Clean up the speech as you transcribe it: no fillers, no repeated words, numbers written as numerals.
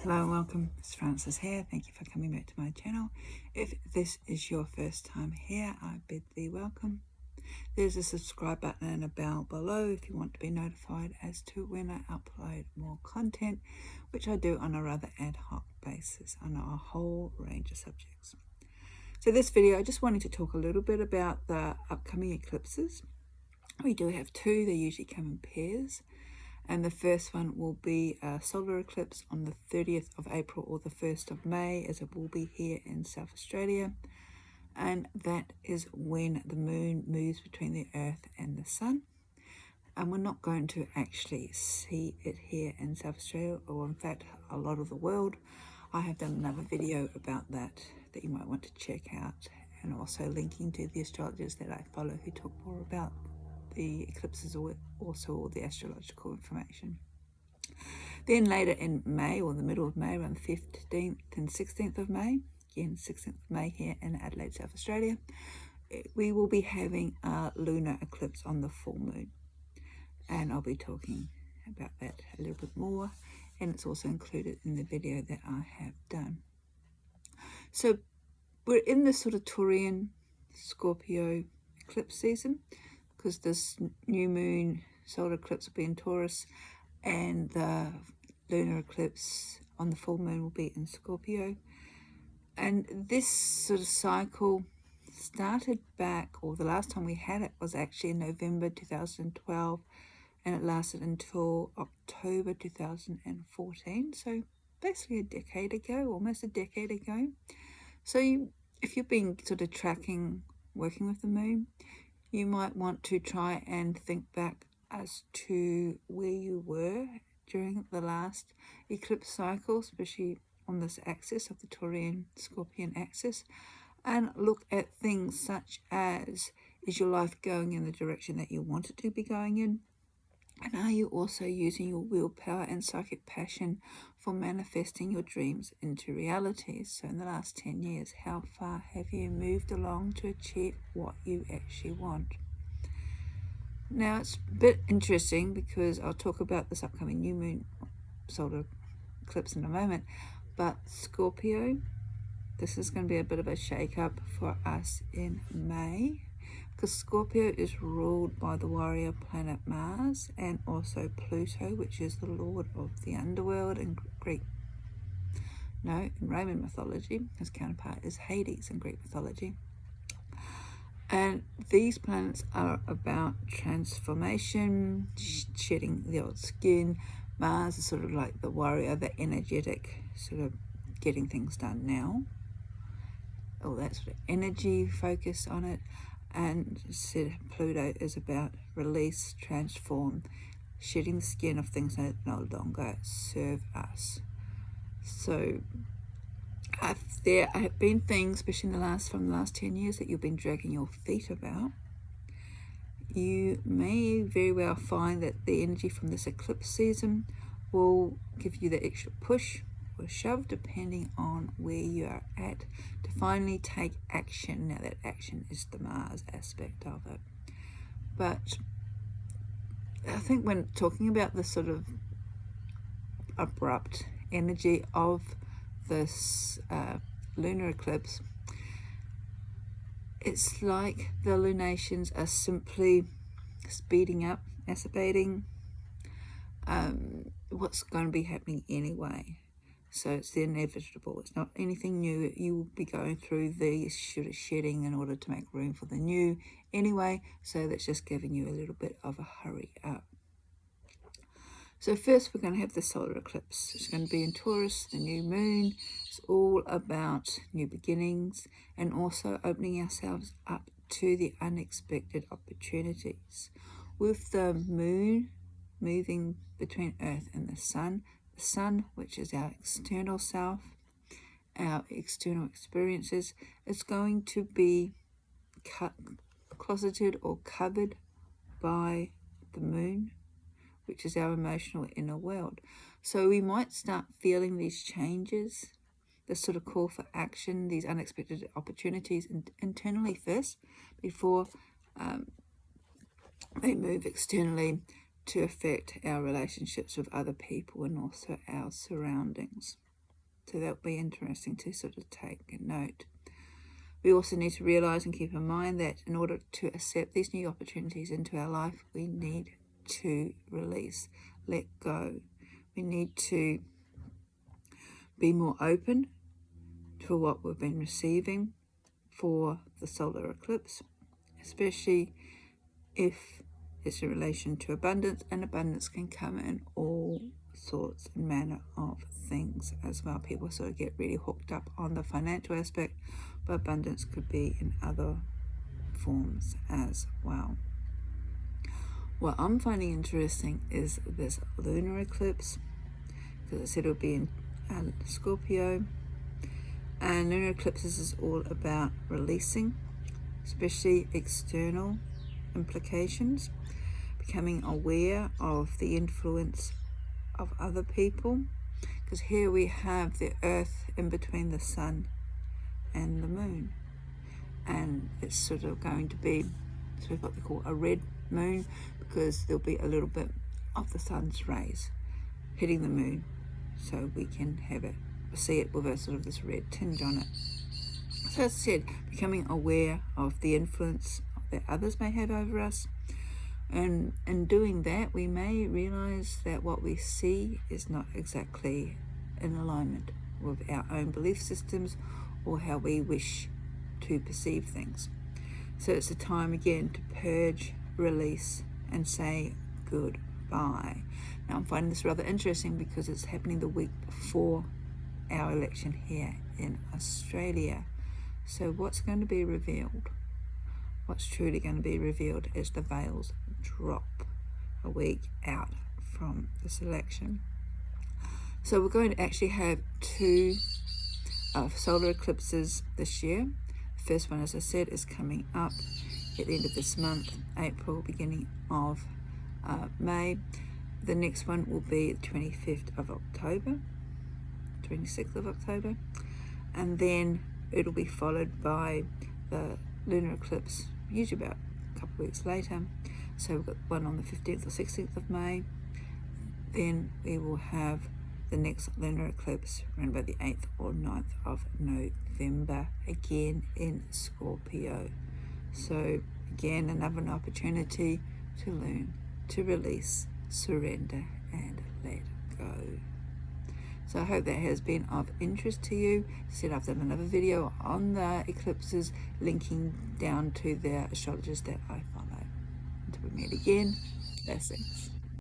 Hello and welcome, it's Francis here. Thank you for coming back to my channel. If this is your first time here, I bid thee welcome. There's a subscribe button and a bell below if you want to be notified as to when I upload more content, which I do on a rather ad hoc basis on a whole range of subjects. So this video, I just wanted to talk a little bit about the upcoming eclipses. We do have two, they usually come in pairs. And the first one will be a solar eclipse on the 30th of April or the 1st of May, as it will be here in South Australia. And that is when the moon moves between the Earth and the Sun. And we're not going to actually see it here in South Australia, or in fact, a lot of the world. I have done another video about that you might want to check out, and also linking to the astrologers that I follow who talk more about the eclipses, or also all the astrological information. Then later in May, or the middle of May, around the 15th and 16th of May, again 16th of May here in Adelaide, South Australia, we will be having a lunar eclipse on the full moon. And I'll be talking about that a little bit more, and it's also included in the video that I have done. So we're in this sort of Taurian Scorpio eclipse season, because this new moon solar eclipse will be in Taurus, and the lunar eclipse on the full moon will be in Scorpio. And this sort of cycle started back, or the last time we had it was actually in November 2012, and it lasted until October 2014. So basically a decade ago, almost a decade ago. So if you've been sort of tracking, working with the moon, you might want to try and think back as to where you were during the last eclipse cycle, especially on this axis of the Taurian Scorpion axis, and look at things such as, is your life going in the direction that you want it to be going in? And are you also using your willpower and psychic passion for manifesting your dreams into reality? So in the last 10 years, how far have you moved along to achieve what you actually want? Now, it's a bit interesting because I'll talk about this upcoming new moon solar eclipse in a moment, but Scorpio, this is going to be a bit of a shake-up for us in May, because Scorpio is ruled by the warrior planet Mars, and also Pluto, which is the lord of the underworld in Roman mythology. His counterpart is Hades in Greek mythology. And these planets are about transformation, shedding the old skin. Mars is sort of like the warrior, the energetic, sort of getting things done now. All that sort of energy focus on it. And Pluto is about release, transform, shedding the skin of things that no longer serve us. So there have been things, especially from the last 10 years, that you've been dragging your feet about. You may very well find that the energy from this eclipse season will give you the extra push or shove, depending on where you are at, to finally take action. Now, that action is the Mars aspect of it. But I think when talking about the sort of abrupt energy of this lunar eclipse, it's like the lunations are simply speeding up, acelerating what's going to be happening anyway. So it's the inevitable. It's not anything new. You will be going through the shedding in order to make room for the new anyway. So that's just giving you a little bit of a hurry up. So first we're going to have the solar eclipse. It's going to be in Taurus, the new moon. It's all about new beginnings and also opening ourselves up to the unexpected opportunities. With the moon moving between Earth and the Sun, which is our external self, our external experiences, is going to be closeted or covered by the moon, which is our emotional inner world. So we might start feeling these changes, this sort of call for action, these unexpected opportunities internally first, before they move externally to affect our relationships with other people and also our surroundings. So that'll be interesting to sort of take a note. We also need to realise and keep in mind that in order to accept these new opportunities into our life, we need to release, let go. We need to be more open to what we've been receiving for the solar eclipse, especially if it's in relation to abundance, and abundance can come in all sorts and manner of things as well. People sort of get really hooked up on the financial aspect, but abundance could be in other forms as well. What I'm finding interesting is this lunar eclipse, because I said it'll be in Scorpio, and lunar eclipses is all about releasing, especially external implications, becoming aware of the influence of other people, because here we have the earth in between the sun and the moon, and it's sort of going to be sort of what they call a red moon, because there'll be a little bit of the sun's rays hitting the moon, so we can have it, see it with a sort of this red tinge on it. So as I said, becoming aware of the influence that others may have over us, and in doing that we may realize that what we see is not exactly in alignment with our own belief systems or how we wish to perceive things. So it's a time again to purge, release, and say goodbye. Now I'm finding this rather interesting because it's happening the week before our election here in Australia. So what's going to be revealed? What's truly going to be revealed as the veils drop a week out from this election. So we're going to actually have two solar eclipses this year. The first one, as I said, is coming up at the end of this month, April, beginning of May. The next one will be the 25th of October, 26th of October, and then it'll be followed by the lunar eclipse, usually about a couple of weeks later. So we've got one on the 15th or 16th of May. Then we will have the next lunar eclipse around about the 8th or 9th of November, again in Scorpio. So again, another opportunity to learn, to release, surrender, and let go. So I hope that has been of interest to you. I've done another video on the eclipses, linking down to the astrologers that I follow. Until we meet again, blessings.